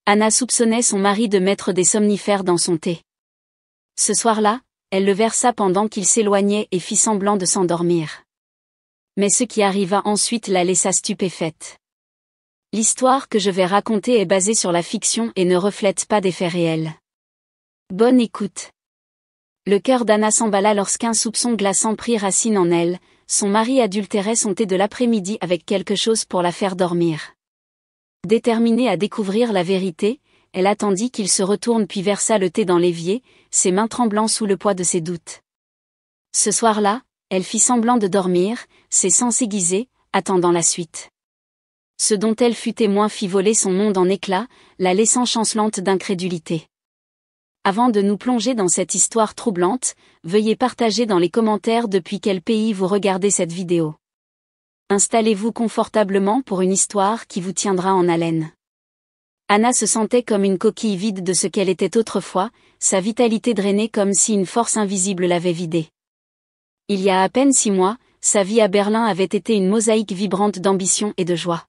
Anna soupçonnait son mari de mettre des somnifères dans son thé. Ce soir-là, elle le versa pendant qu'il s'éloignait et fit semblant de s'endormir. Mais ce qui arriva ensuite la laissa stupéfaite. L'histoire que je vais raconter est basée sur la fiction et ne reflète pas des faits réels. Bonne écoute. Le cœur d'Anna s'emballa lorsqu'un soupçon glaçant prit racine en elle. Son mari adultérait son thé de l'après-midi avec quelque chose pour la faire dormir. Déterminée à découvrir la vérité, elle attendit qu'il se retourne puis versa le thé dans l'évier, ses mains tremblant sous le poids de ses doutes. Ce soir-là, elle fit semblant de dormir, ses sens aiguisés, attendant la suite. Ce dont elle fut témoin fit voler son monde en éclats, la laissant chancelante d'incrédulité. Avant de nous plonger dans cette histoire troublante, veuillez partager dans les commentaires depuis quel pays vous regardez cette vidéo. Installez-vous confortablement pour une histoire qui vous tiendra en haleine. Anna se sentait comme une coquille vide de ce qu'elle était autrefois, sa vitalité drainée comme si une force invisible l'avait vidée. Il y a à peine 6 mois, sa vie à Berlin avait été une mosaïque vibrante d'ambition et de joie.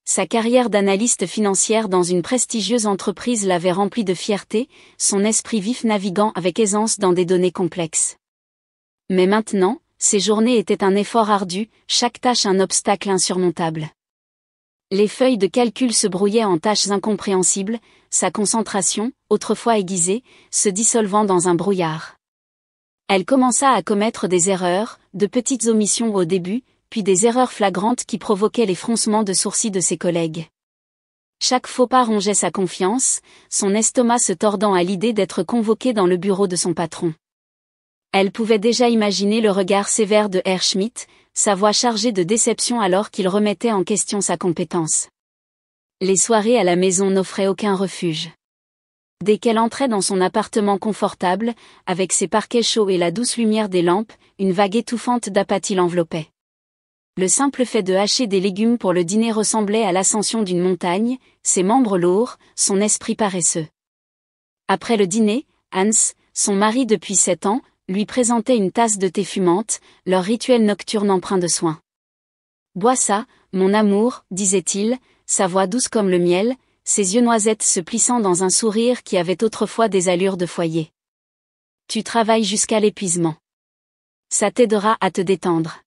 Sa carrière d'analyste financière dans une prestigieuse entreprise l'avait remplie de fierté, son esprit vif naviguant avec aisance dans des données complexes. Mais maintenant, ses journées étaient un effort ardu, chaque tâche un obstacle insurmontable. Les feuilles de calcul se brouillaient en tâches incompréhensibles, sa concentration, autrefois aiguisée, se dissolvant dans un brouillard. Elle commença à commettre des erreurs, de petites omissions au début, puis des erreurs flagrantes qui provoquaient les froncements de sourcils de ses collègues. Chaque faux pas rongeait sa confiance, son estomac se tordant à l'idée d'être convoquée dans le bureau de son patron. Elle pouvait déjà imaginer le regard sévère de Herr Schmidt, sa voix chargée de déception alors qu'il remettait en question sa compétence. Les soirées à la maison n'offraient aucun refuge. Dès qu'elle entrait dans son appartement confortable, avec ses parquets chauds et la douce lumière des lampes, une vague étouffante d'apathie l'enveloppait. Le simple fait de hacher des légumes pour le dîner ressemblait à l'ascension d'une montagne, ses membres lourds, son esprit paresseux. Après le dîner, Hans, son mari depuis 7 ans, lui présentait une tasse de thé fumante, leur rituel nocturne empreint de soin. « Bois ça, mon amour, disait-il, sa voix douce comme le miel, ses yeux noisettes se plissant dans un sourire qui avait autrefois des allures de foyer. Tu travailles jusqu'à l'épuisement. Ça t'aidera à te détendre. »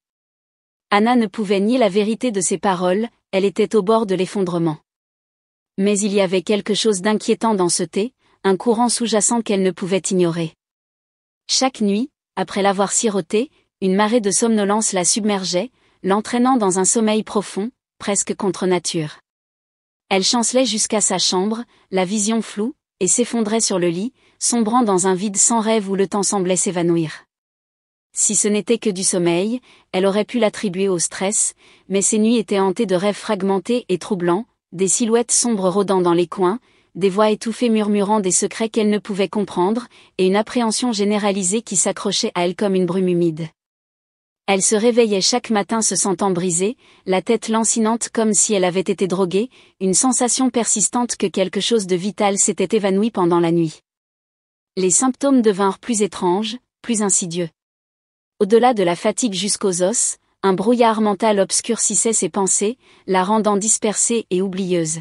Anna ne pouvait nier la vérité de ses paroles, elle était au bord de l'effondrement. Mais il y avait quelque chose d'inquiétant dans ce thé, un courant sous-jacent qu'elle ne pouvait ignorer. Chaque nuit, après l'avoir siroté, une marée de somnolence la submergeait, l'entraînant dans un sommeil profond, presque contre nature. Elle chancelait jusqu'à sa chambre, la vision floue, et s'effondrait sur le lit, sombrant dans un vide sans rêve où le temps semblait s'évanouir. Si ce n'était que du sommeil, elle aurait pu l'attribuer au stress, mais ses nuits étaient hantées de rêves fragmentés et troublants, des silhouettes sombres rôdant dans les coins, des voix étouffées murmurant des secrets qu'elle ne pouvait comprendre, et une appréhension généralisée qui s'accrochait à elle comme une brume humide. Elle se réveillait chaque matin se sentant brisée, la tête lancinante comme si elle avait été droguée, une sensation persistante que quelque chose de vital s'était évanoui pendant la nuit. Les symptômes devinrent plus étranges, plus insidieux. Au-delà de la fatigue jusqu'aux os, un brouillard mental obscurcissait ses pensées, la rendant dispersée et oublieuse.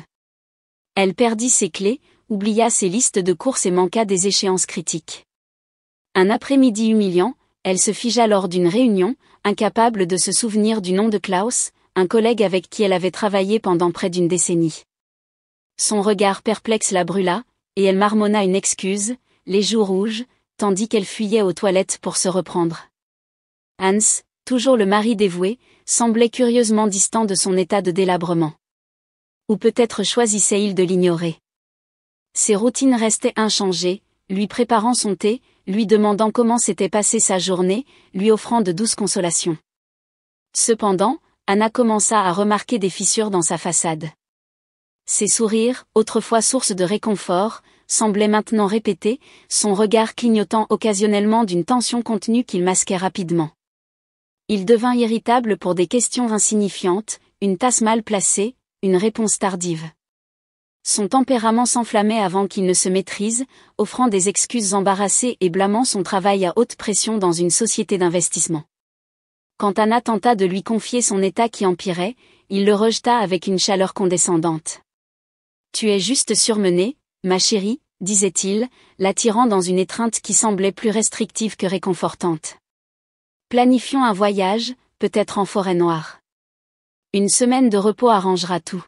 Elle perdit ses clés, oublia ses listes de courses et manqua des échéances critiques. Un après-midi humiliant, elle se figea lors d'une réunion, incapable de se souvenir du nom de Klaus, un collègue avec qui elle avait travaillé pendant près d'une décennie. Son regard perplexe la brûla, et elle marmonna une excuse, les joues rouges, tandis qu'elle fuyait aux toilettes pour se reprendre. Hans, toujours le mari dévoué, semblait curieusement distant de son état de délabrement. Ou peut-être choisissait-il de l'ignorer. Ses routines restaient inchangées, lui préparant son thé, lui demandant comment s'était passée sa journée, lui offrant de douces consolations. Cependant, Anna commença à remarquer des fissures dans sa façade. Ses sourires, autrefois source de réconfort, semblaient maintenant répétés, son regard clignotant occasionnellement d'une tension contenue qu'il masquait rapidement. Il devint irritable pour des questions insignifiantes, une tasse mal placée, une réponse tardive. Son tempérament s'enflammait avant qu'il ne se maîtrise, offrant des excuses embarrassées et blâmant son travail à haute pression dans une société d'investissement. Quand Anna tenta de lui confier son état qui empirait, il le rejeta avec une chaleur condescendante. Tu es juste surmenée, ma chérie, disait-il, l'attirant dans une étreinte qui semblait plus restrictive que réconfortante. Planifions un voyage, peut-être en forêt noire. Une semaine de repos arrangera tout.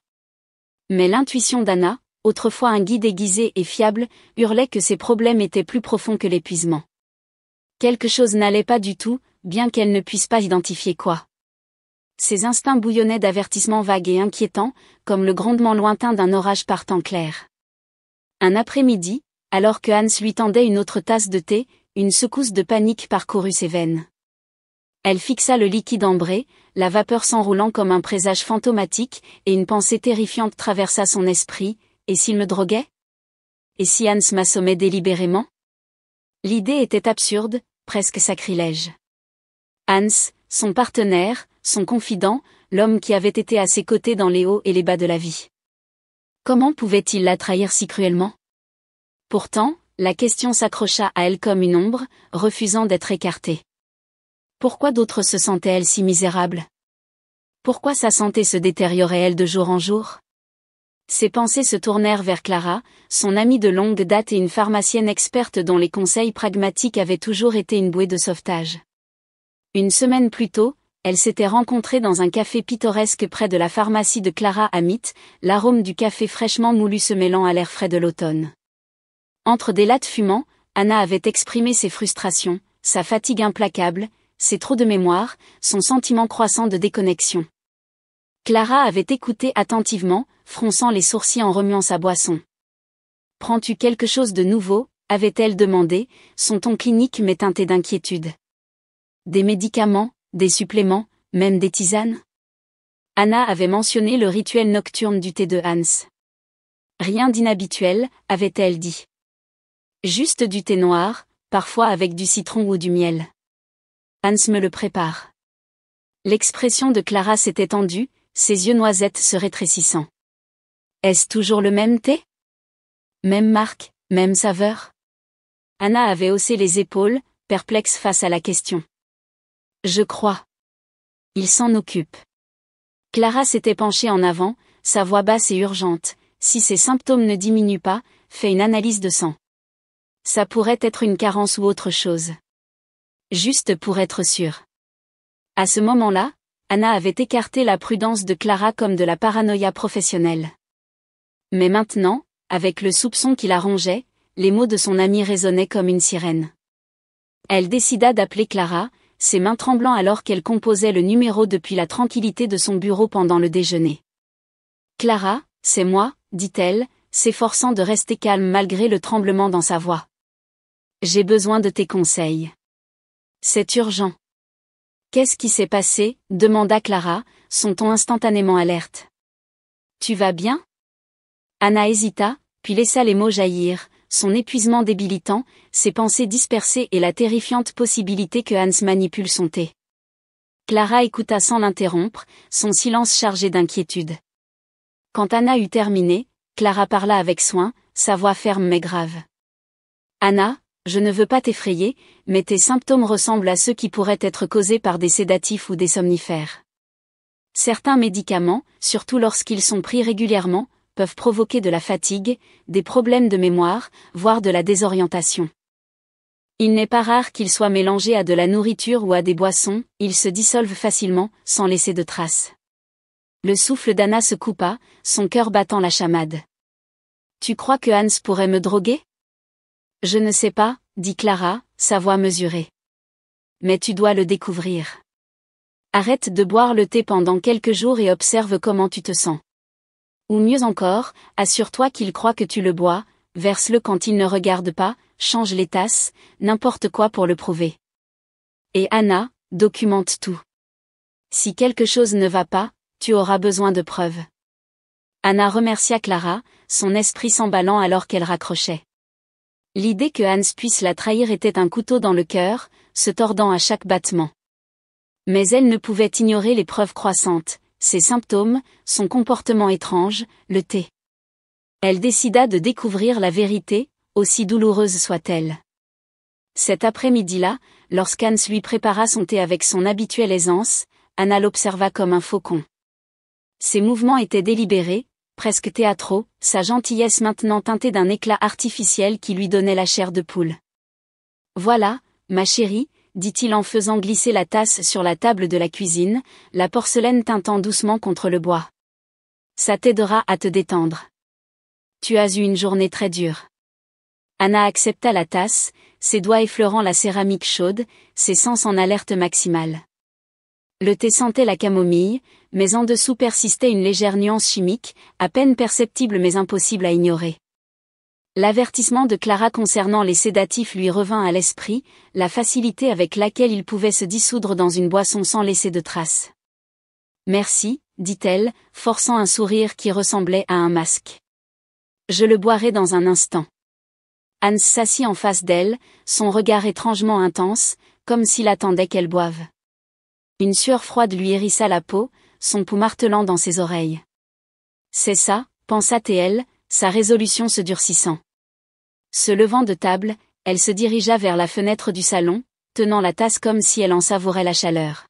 Mais l'intuition d'Anna, autrefois un guide aiguisé et fiable, hurlait que ses problèmes étaient plus profonds que l'épuisement. Quelque chose n'allait pas du tout, bien qu'elle ne puisse pas identifier quoi. Ses instincts bouillonnaient d'avertissements vagues et inquiétants, comme le grondement lointain d'un orage par temps clair. Un après-midi, alors que Hans lui tendait une autre tasse de thé, une secousse de panique parcourut ses veines. Elle fixa le liquide ambré, la vapeur s'enroulant comme un présage fantomatique, et une pensée terrifiante traversa son esprit. Et s'il me droguait? Et si Hans m'assommait délibérément? L'idée était absurde, presque sacrilège. Hans, son partenaire, son confident, l'homme qui avait été à ses côtés dans les hauts et les bas de la vie. Comment pouvait-il la trahir si cruellement? Pourtant, la question s'accrocha à elle comme une ombre, refusant d'être écartée. Pourquoi d'autres se sentaient-elles si misérables? Pourquoi sa santé se détériorait-elle de jour en jour? Ses pensées se tournèrent vers Clara, son amie de longue date et une pharmacienne experte dont les conseils pragmatiques avaient toujours été une bouée de sauvetage. Une semaine plus tôt, elles s'étaient rencontrées dans un café pittoresque près de la pharmacie de Clara Amit, l'arôme du café fraîchement moulu se mêlant à l'air frais de l'automne. Entre des lattes fumant, Anna avait exprimé ses frustrations, sa fatigue implacable, ses trous de mémoire, son sentiment croissant de déconnexion. Clara avait écouté attentivement, fronçant les sourcils en remuant sa boisson. « Prends-tu quelque chose de nouveau ?» avait-elle demandé, son ton clinique mais teinté d'inquiétude. « Des médicaments, des suppléments, même des tisanes ?» Anna avait mentionné le rituel nocturne du thé de Hans. « Rien d'inhabituel, avait-elle dit. Juste du thé noir, parfois avec du citron ou du miel. Hans me le prépare. » L'expression de Clara s'était tendue, ses yeux noisettes se rétrécissant. Est-ce toujours le même thé? Même marque, même saveur? Anna avait haussé les épaules, perplexe face à la question. Je crois. Il s'en occupe. Clara s'était penchée en avant, sa voix basse et urgente. Si ces symptômes ne diminuent pas, fais une analyse de sang. Ça pourrait être une carence ou autre chose. Juste pour être sûre. À ce moment-là, Anna avait écarté la prudence de Clara comme de la paranoïa professionnelle. Mais maintenant, avec le soupçon qui la rongeait, les mots de son amie résonnaient comme une sirène. Elle décida d'appeler Clara, ses mains tremblant alors qu'elle composait le numéro depuis la tranquillité de son bureau pendant le déjeuner. « Clara, c'est moi, dit-elle, s'efforçant de rester calme malgré le tremblement dans sa voix. J'ai besoin de tes conseils. C'est urgent. » Qu'est-ce qui s'est passé? Demanda Clara, son ton instantanément alerte. Tu vas bien? Anna hésita, puis laissa les mots jaillir, son épuisement débilitant, ses pensées dispersées et la terrifiante possibilité que Hans manipule son thé. Clara écouta sans l'interrompre, son silence chargé d'inquiétude. Quand Anna eut terminé, Clara parla avec soin, sa voix ferme mais grave. Anna, je ne veux pas t'effrayer, mais tes symptômes ressemblent à ceux qui pourraient être causés par des sédatifs ou des somnifères. Certains médicaments, surtout lorsqu'ils sont pris régulièrement, peuvent provoquer de la fatigue, des problèmes de mémoire, voire de la désorientation. Il n'est pas rare qu'ils soient mélangés à de la nourriture ou à des boissons, ils se dissolvent facilement, sans laisser de traces. Le souffle d'Anna se coupa, son cœur battant la chamade. Tu crois que Hans pourrait me droguer? Je ne sais pas, dit Clara, sa voix mesurée. Mais tu dois le découvrir. Arrête de boire le thé pendant quelques jours et observe comment tu te sens. Ou mieux encore, assure-toi qu'il croit que tu le bois, verse-le quand il ne regarde pas, change les tasses, n'importe quoi pour le prouver. Et Anna, documente tout. Si quelque chose ne va pas, tu auras besoin de preuves. Anna remercia Clara, son esprit s'emballant alors qu'elle raccrochait. L'idée que Hans puisse la trahir était un couteau dans le cœur, se tordant à chaque battement. Mais elle ne pouvait ignorer les preuves croissantes, ses symptômes, son comportement étrange, le thé. Elle décida de découvrir la vérité, aussi douloureuse soit-elle. Cet après-midi-là, lorsqu'Hans lui prépara son thé avec son habituelle aisance, Anna l'observa comme un faucon. Ses mouvements étaient délibérés, presque théâtraux, sa gentillesse maintenant teintée d'un éclat artificiel qui lui donnait la chair de poule. Voilà, ma chérie, dit-il en faisant glisser la tasse sur la table de la cuisine, la porcelaine tintant doucement contre le bois. Ça t'aidera à te détendre. Tu as eu une journée très dure. Anna accepta la tasse, ses doigts effleurant la céramique chaude, ses sens en alerte maximale. Le thé sentait la camomille, mais en dessous persistait une légère nuance chimique, à peine perceptible mais impossible à ignorer. L'avertissement de Clara concernant les sédatifs lui revint à l'esprit, la facilité avec laquelle il pouvait se dissoudre dans une boisson sans laisser de traces. Merci, dit-elle, forçant un sourire qui ressemblait à un masque. Je le boirai dans un instant. Hans s'assit en face d'elle, son regard étrangement intense, comme s'il attendait qu'elle boive. Une sueur froide lui hérissa la peau, son pouls martelant dans ses oreilles. C'est ça, pensa-t-elle, sa résolution se durcissant. Se levant de table, elle se dirigea vers la fenêtre du salon, tenant la tasse comme si elle en savourait la chaleur.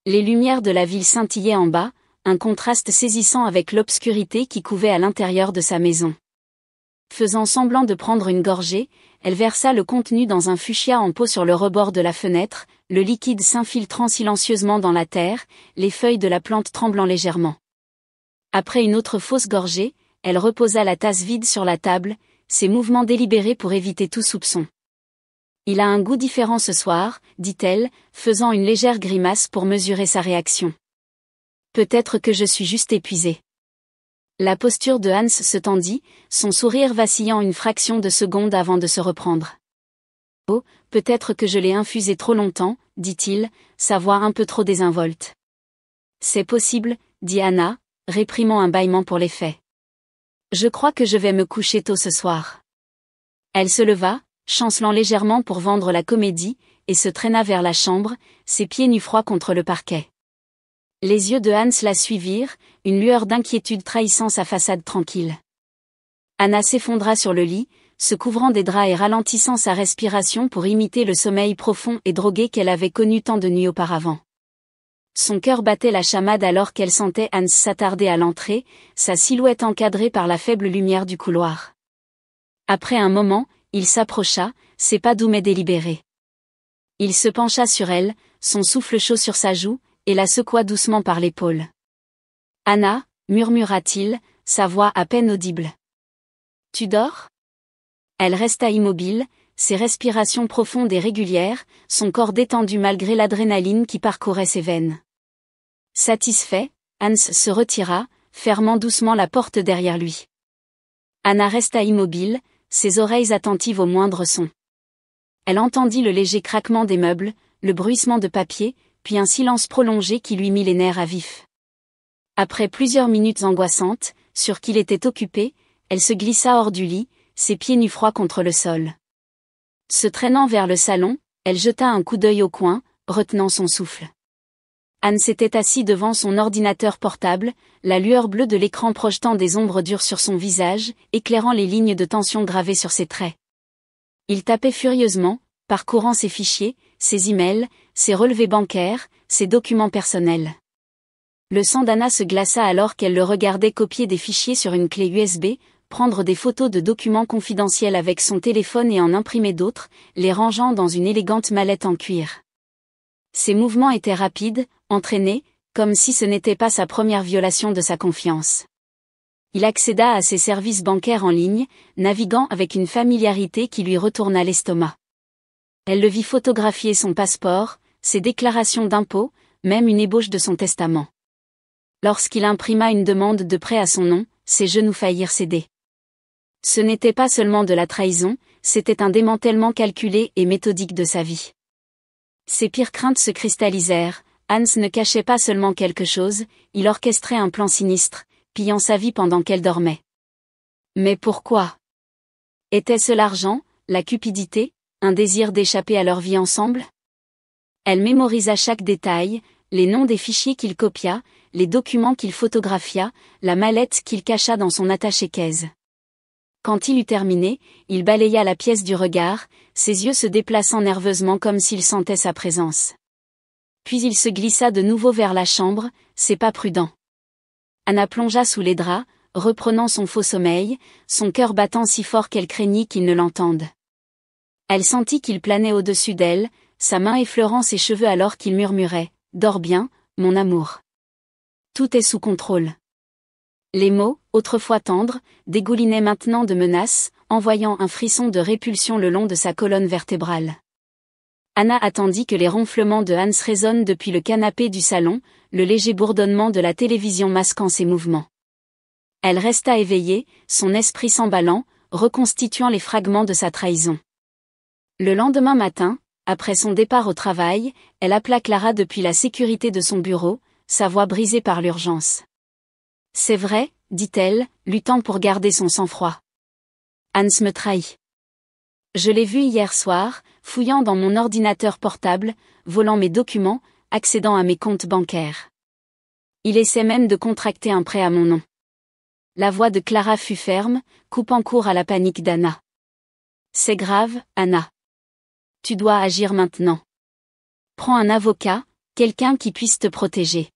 Les lumières de la ville scintillaient en bas, un contraste saisissant avec l'obscurité qui couvait à l'intérieur de sa maison. Faisant semblant de prendre une gorgée, elle versa le contenu dans un fuchsia en pot sur le rebord de la fenêtre, le liquide s'infiltrant silencieusement dans la terre, les feuilles de la plante tremblant légèrement. Après une autre fausse gorgée, elle reposa la tasse vide sur la table, ses mouvements délibérés pour éviter tout soupçon. Il a un goût différent ce soir, dit-elle, faisant une légère grimace pour mesurer sa réaction. Peut-être que je suis juste épuisée. La posture de Hans se tendit, son sourire vacillant une fraction de seconde avant de se reprendre. Oh, peut-être que je l'ai infusé trop longtemps, dit-il, sa voix un peu trop désinvolte. C'est possible, dit Anna, réprimant un bâillement pour l'effet. Je crois que je vais me coucher tôt ce soir. Elle se leva, chancelant légèrement pour vendre la comédie, et se traîna vers la chambre, ses pieds nus froids contre le parquet. Les yeux de Hans la suivirent, une lueur d'inquiétude trahissant sa façade tranquille. Anna s'effondra sur le lit, se couvrant des draps et ralentissant sa respiration pour imiter le sommeil profond et drogué qu'elle avait connu tant de nuits auparavant. Son cœur battait la chamade alors qu'elle sentait Hans s'attarder à l'entrée, sa silhouette encadrée par la faible lumière du couloir. Après un moment, il s'approcha, ses pas doux mais délibérés. Il se pencha sur elle, son souffle chaud sur sa joue, et la secoua doucement par l'épaule. « Anna » murmura-t-il, sa voix à peine audible. « Tu dors ?» Elle resta immobile, ses respirations profondes et régulières, son corps détendu malgré l'adrénaline qui parcourait ses veines. Satisfait, Hans se retira, fermant doucement la porte derrière lui. Anna resta immobile, ses oreilles attentives au moindre son. Elle entendit le léger craquement des meubles, le bruissement de papier, puis un silence prolongé qui lui mit les nerfs à vif. Après plusieurs minutes angoissantes, sur qu'il était occupé, elle se glissa hors du lit, ses pieds nus froids contre le sol. Se traînant vers le salon, elle jeta un coup d'œil au coin, retenant son souffle. Anne s'était assis devant son ordinateur portable, la lueur bleue de l'écran projetant des ombres dures sur son visage, éclairant les lignes de tension gravées sur ses traits. Il tapait furieusement, parcourant ses fichiers, ses emails, ses relevés bancaires, ses documents personnels. Le sang d'Anna se glaça alors qu'elle le regardait copier des fichiers sur une clé USB, prendre des photos de documents confidentiels avec son téléphone et en imprimer d'autres, les rangeant dans une élégante mallette en cuir. Ses mouvements étaient rapides, entraînés, comme si ce n'était pas sa première violation de sa confiance. Il accéda à ses services bancaires en ligne, naviguant avec une familiarité qui lui retourna l'estomac. Elle le vit photographier son passeport, ses déclarations d'impôts, même une ébauche de son testament. Lorsqu'il imprima une demande de prêt à son nom, ses genoux faillirent céder. Ce n'était pas seulement de la trahison, c'était un démantèlement calculé et méthodique de sa vie. Ses pires craintes se cristallisèrent, Hans ne cachait pas seulement quelque chose, il orchestrait un plan sinistre, pillant sa vie pendant qu'elle dormait. Mais pourquoi? Était-ce l'argent, la cupidité, un désir d'échapper à leur vie ensemble? Elle mémorisa chaque détail, les noms des fichiers qu'il copia, les documents qu'il photographia, la mallette qu'il cacha dans son attaché-caisse. Quand il eut terminé, il balaya la pièce du regard, ses yeux se déplaçant nerveusement comme s'il sentait sa présence. Puis il se glissa de nouveau vers la chambre, ses pas prudents. Anna plongea sous les draps, reprenant son faux sommeil, son cœur battant si fort qu'elle craignit qu'il ne l'entende. Elle sentit qu'il planait au-dessus d'elle, sa main effleurant ses cheveux alors qu'il murmurait « Dors bien, mon amour. Tout est sous contrôle. » Les mots, autrefois tendres, dégoulinaient maintenant de menaces, envoyant un frisson de répulsion le long de sa colonne vertébrale. Anna attendit que les ronflements de Hans résonnent depuis le canapé du salon, le léger bourdonnement de la télévision masquant ses mouvements. Elle resta éveillée, son esprit s'emballant, reconstituant les fragments de sa trahison. Le lendemain matin, après son départ au travail, elle appela Clara depuis la sécurité de son bureau, sa voix brisée par l'urgence. « C'est vrai, dit-elle, luttant pour garder son sang-froid. Hans me trahit. Je l'ai vu hier soir, fouillant dans mon ordinateur portable, volant mes documents, accédant à mes comptes bancaires. Il essaie même de contracter un prêt à mon nom. » La voix de Clara fut ferme, coupant court à la panique d'Anna. « C'est grave, Anna. Tu dois agir maintenant. Prends un avocat, quelqu'un qui puisse te protéger. »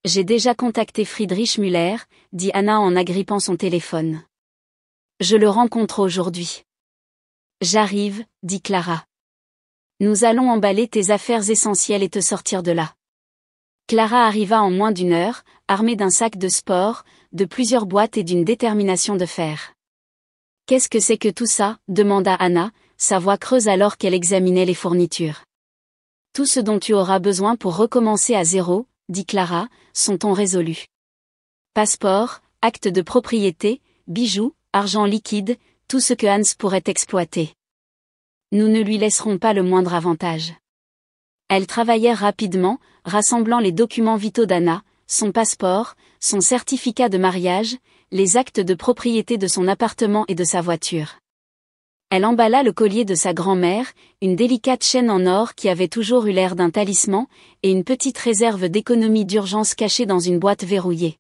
« J'ai déjà contacté Friedrich Müller, dit Anna en agrippant son téléphone. « Je le rencontre aujourd'hui. »« J'arrive, dit Clara. Nous allons emballer tes affaires essentielles et te sortir de là. » Clara arriva en moins d'une heure, armée d'un sac de sport, de plusieurs boîtes et d'une détermination de fer. « Qu'est-ce que c'est que tout ça ?» demanda Anna, sa voix creuse alors qu'elle examinait les fournitures. « Tout ce dont tu auras besoin pour recommencer à zéro, dit Clara, son ton résolu. Passeport, acte de propriété, bijoux, argent liquide, tout ce que Hans pourrait exploiter. Nous ne lui laisserons pas le moindre avantage. » Elles travaillèrent rapidement, rassemblant les documents vitaux d'Anna, son passeport, son certificat de mariage, les actes de propriété de son appartement et de sa voiture. Elle emballa le collier de sa grand-mère, une délicate chaîne en or qui avait toujours eu l'air d'un talisman, et une petite réserve d'économie d'urgence cachée dans une boîte verrouillée.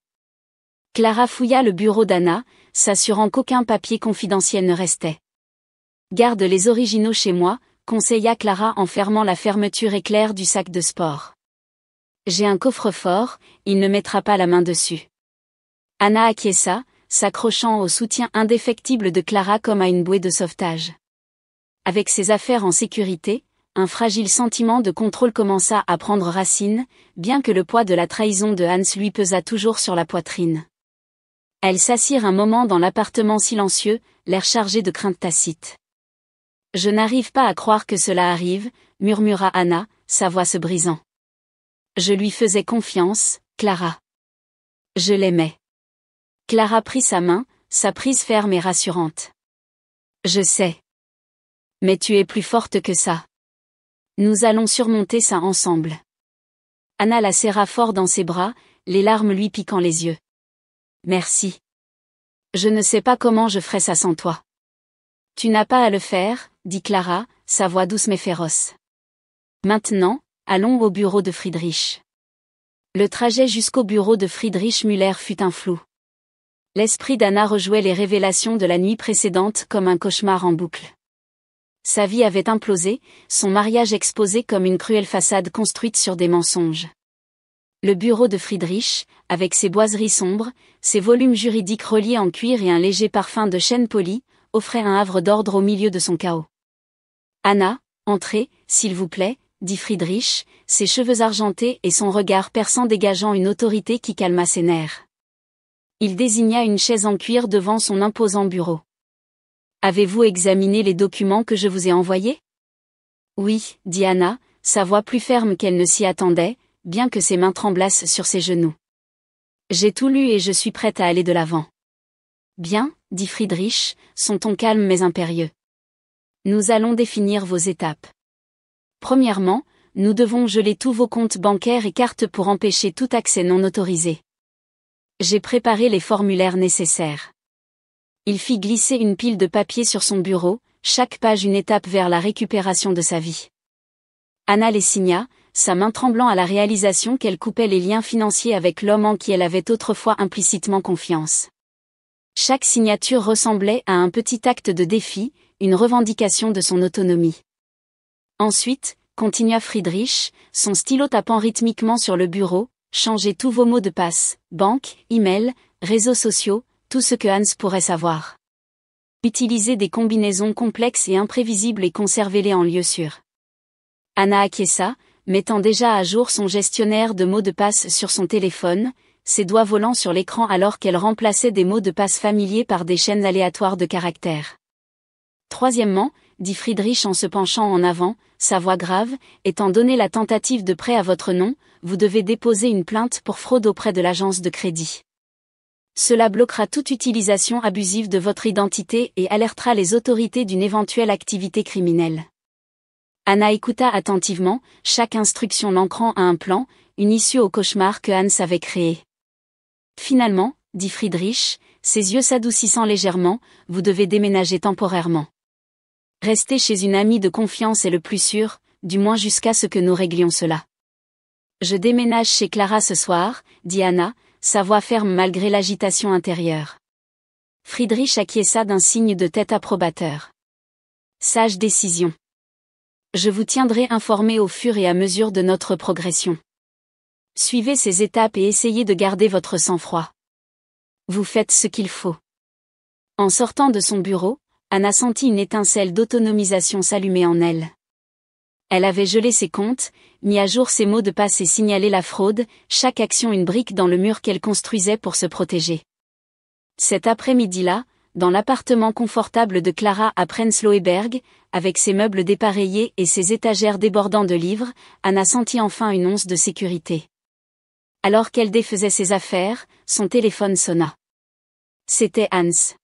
Clara fouilla le bureau d'Anna, s'assurant qu'aucun papier confidentiel ne restait. « Garde les originaux chez moi, » conseilla Clara en fermant la fermeture éclair du sac de sport. « J'ai un coffre-fort, il ne mettra pas la main dessus. » Anna acquiesça, s'accrochant au soutien indéfectible de Clara comme à une bouée de sauvetage. Avec ses affaires en sécurité, un fragile sentiment de contrôle commença à prendre racine, bien que le poids de la trahison de Hans lui pesât toujours sur la poitrine. Elles s'assirent un moment dans l'appartement silencieux, l'air chargé de craintes tacites. « Je n'arrive pas à croire que cela arrive, » murmura Anna, sa voix se brisant. « Je lui faisais confiance, Clara. Je l'aimais. » Clara prit sa main, sa prise ferme et rassurante. « Je sais. Mais tu es plus forte que ça. Nous allons surmonter ça ensemble. » Anna la serra fort dans ses bras, les larmes lui piquant les yeux. « Merci. Je ne sais pas comment je ferais ça sans toi. »« Tu n'as pas à le faire, » dit Clara, sa voix douce mais féroce. « Maintenant, allons au bureau de Friedrich. » Le trajet jusqu'au bureau de Friedrich Müller fut un flou. L'esprit d'Anna rejouait les révélations de la nuit précédente comme un cauchemar en boucle. Sa vie avait implosé, son mariage exposé comme une cruelle façade construite sur des mensonges. Le bureau de Friedrich, avec ses boiseries sombres, ses volumes juridiques reliés en cuir et un léger parfum de chêne poli, offrait un havre d'ordre au milieu de son chaos. « Anna, entrez, s'il vous plaît, » dit Friedrich, ses cheveux argentés et son regard perçant dégageant une autorité qui calma ses nerfs. Il désigna une chaise en cuir devant son imposant bureau. « Avez-vous examiné les documents que je vous ai envoyés ? » « Oui, » dit Anna, sa voix plus ferme qu'elle ne s'y attendait, bien que ses mains tremblassent sur ses genoux. « J'ai tout lu et je suis prête à aller de l'avant. »« Bien, » dit Friedrich, son ton calme mais impérieux. « Nous allons définir vos étapes. Premièrement, nous devons geler tous vos comptes bancaires et cartes pour empêcher tout accès non autorisé. J'ai préparé les formulaires nécessaires. » Il fit glisser une pile de papier sur son bureau, chaque page une étape vers la récupération de sa vie. Anna les signa, sa main tremblant à la réalisation qu'elle coupait les liens financiers avec l'homme en qui elle avait autrefois implicitement confiance. Chaque signature ressemblait à un petit acte de défi, une revendication de son autonomie. Ensuite, continua Friedrich, son stylo tapant rythmiquement sur le bureau, changez tous vos mots de passe, banque, email, réseaux sociaux, tout ce que Hans pourrait savoir. Utilisez des combinaisons complexes et imprévisibles et conservez-les en lieu sûr. Anna acquiesça, mettant déjà à jour son gestionnaire de mots de passe sur son téléphone, ses doigts volant sur l'écran alors qu'elle remplaçait des mots de passe familiers par des chaînes aléatoires de caractères. Troisièmement, dit Friedrich en se penchant en avant, sa voix grave, étant donné la tentative de prêt à votre nom, vous devez déposer une plainte pour fraude auprès de l'agence de crédit. Cela bloquera toute utilisation abusive de votre identité et alertera les autorités d'une éventuelle activité criminelle. Anna écouta attentivement, chaque instruction l'ancrant à un plan, une issue au cauchemar que Hans avait créé. Finalement, dit Friedrich, ses yeux s'adoucissant légèrement, vous devez déménager temporairement. Rester chez une amie de confiance est le plus sûr, du moins jusqu'à ce que nous réglions cela. Je déménage chez Clara ce soir, dit Anna, sa voix ferme malgré l'agitation intérieure. Friedrich acquiesça d'un signe de tête approbateur. Sage décision. Je vous tiendrai informé au fur et à mesure de notre progression. Suivez ces étapes et essayez de garder votre sang-froid. Vous faites ce qu'il faut. En sortant de son bureau, Anna sentit une étincelle d'autonomisation s'allumer en elle. Elle avait gelé ses comptes, mis à jour ses mots de passe et signalé la fraude, chaque action une brique dans le mur qu'elle construisait pour se protéger. Cet après-midi-là, dans l'appartement confortable de Clara à Prenzlauer-Berg, avec ses meubles dépareillés et ses étagères débordant de livres, Anna sentit enfin une once de sécurité. Alors qu'elle défaisait ses affaires, son téléphone sonna. C'était Hans.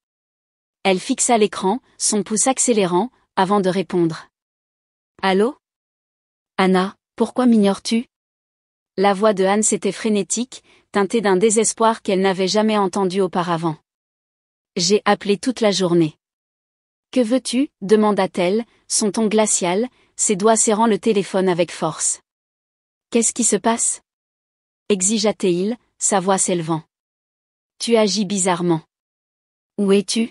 Elle fixa l'écran, son pouce accélérant, avant de répondre. Allô ? Anna, pourquoi m'ignores-tu ? La voix de Hans était frénétique, teintée d'un désespoir qu'elle n'avait jamais entendu auparavant. J'ai appelé toute la journée. Que veux-tu ? Demanda-t-elle, son ton glacial, ses doigts serrant le téléphone avec force. Qu'est-ce qui se passe ? Exigea-t-il, sa voix s'élevant. Tu agis bizarrement. Où es-tu ?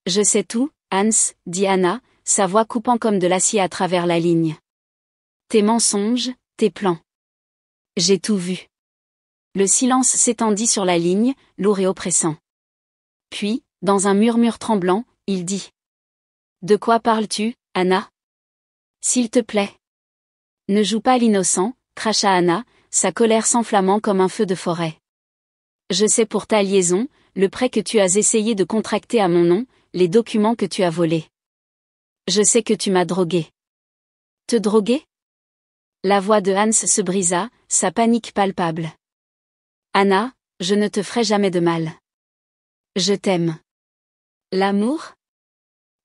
Je sais tout, Hans, dit Anna, sa voix coupant comme de l'acier à travers la ligne. Tes mensonges, tes plans. J'ai tout vu. Le silence s'étendit sur la ligne, lourd et oppressant. Puis, dans un murmure tremblant, il dit. De quoi parles-tu, Anna ? S'il te plaît. Ne joue pas l'innocent, cracha Anna, sa colère s'enflammant comme un feu de forêt. Je sais pour ta liaison, le prêt que tu as essayé de contracter à mon nom, les documents que tu as volés. Je sais que tu m'as drogué. Te droguer ? La voix de Hans se brisa, sa panique palpable. Anna, je ne te ferai jamais de mal. Je t'aime. L'amour ?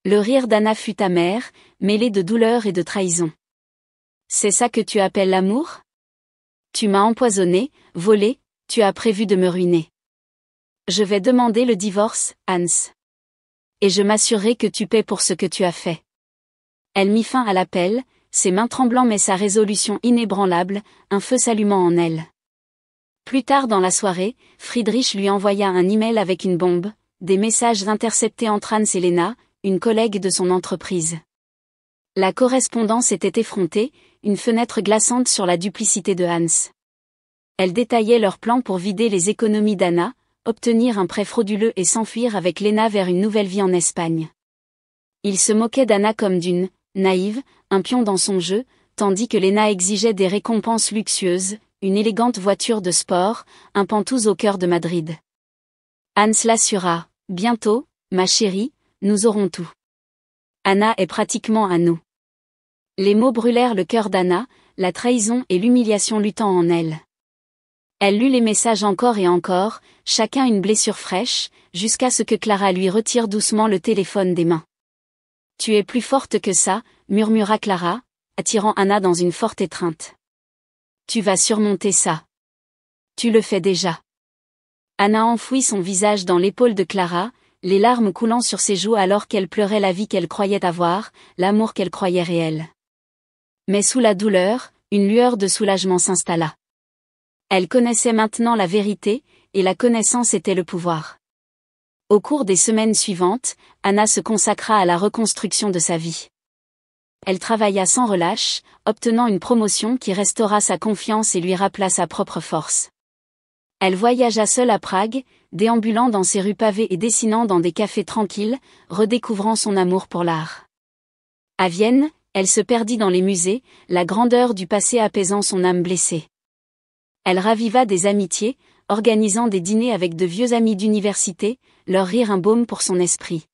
Le rire d'Anna fut amer, mêlé de douleur et de trahison. C'est ça que tu appelles l'amour ? Tu m'as empoisonné, volé, tu as prévu de me ruiner. Je vais demander le divorce, Hans. Et je m'assurerai que tu paies pour ce que tu as fait. Elle mit fin à l'appel, ses mains tremblant mais sa résolution inébranlable, un feu s'allumant en elle. Plus tard dans la soirée, Friedrich lui envoya un email avec une bombe, des messages interceptés entre Hans et Lena, une collègue de son entreprise. La correspondance était effrontée, une fenêtre glaçante sur la duplicité de Hans. Elle détaillait leur plan pour vider les économies d'Anna, obtenir un prêt frauduleux et s'enfuir avec Lena vers une nouvelle vie en Espagne. Il se moquait d'Anna comme d'une naïve, un pion dans son jeu, tandis que Lena exigeait des récompenses luxueuses, une élégante voiture de sport, un pantouse au cœur de Madrid. Hans l'assura, bientôt, ma chérie, nous aurons tout. Anna est pratiquement à nous. Les mots brûlèrent le cœur d'Anna, la trahison et l'humiliation luttant en elle. Elle lut les messages encore et encore, chacun une blessure fraîche, jusqu'à ce que Clara lui retire doucement le téléphone des mains. Tu es plus forte que ça, murmura Clara, attirant Anna dans une forte étreinte. Tu vas surmonter ça. Tu le fais déjà. Anna enfouit son visage dans l'épaule de Clara, les larmes coulant sur ses joues alors qu'elle pleurait la vie qu'elle croyait avoir, l'amour qu'elle croyait réel. Mais sous la douleur, une lueur de soulagement s'installa. Elle connaissait maintenant la vérité, et la connaissance était le pouvoir. Au cours des semaines suivantes, Anna se consacra à la reconstruction de sa vie. Elle travailla sans relâche, obtenant une promotion qui restaura sa confiance et lui rappela sa propre force. Elle voyagea seule à Prague, déambulant dans ses rues pavées et dessinant dans des cafés tranquilles, redécouvrant son amour pour l'art. À Vienne, elle se perdit dans les musées, la grandeur du passé apaisant son âme blessée. Elle raviva des amitiés, organisant des dîners avec de vieux amis d'université, leur rire un baume pour son esprit.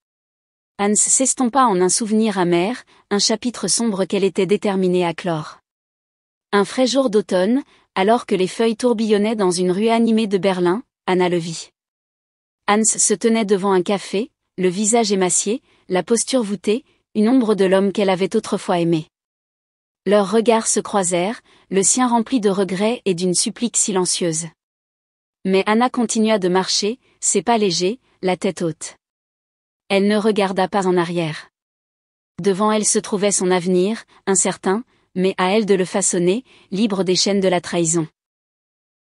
Hans s'estompa en un souvenir amer, un chapitre sombre qu'elle était déterminée à clore. Un frais jour d'automne, alors que les feuilles tourbillonnaient dans une rue animée de Berlin, Anna le vit. Hans se tenait devant un café, le visage émacié, la posture voûtée, une ombre de l'homme qu'elle avait autrefois aimé. Leurs regards se croisèrent, le sien rempli de regrets et d'une supplique silencieuse. Mais Anna continua de marcher, ses pas légers, la tête haute. Elle ne regarda pas en arrière. Devant elle se trouvait son avenir, incertain, mais à elle de le façonner, libre des chaînes de la trahison.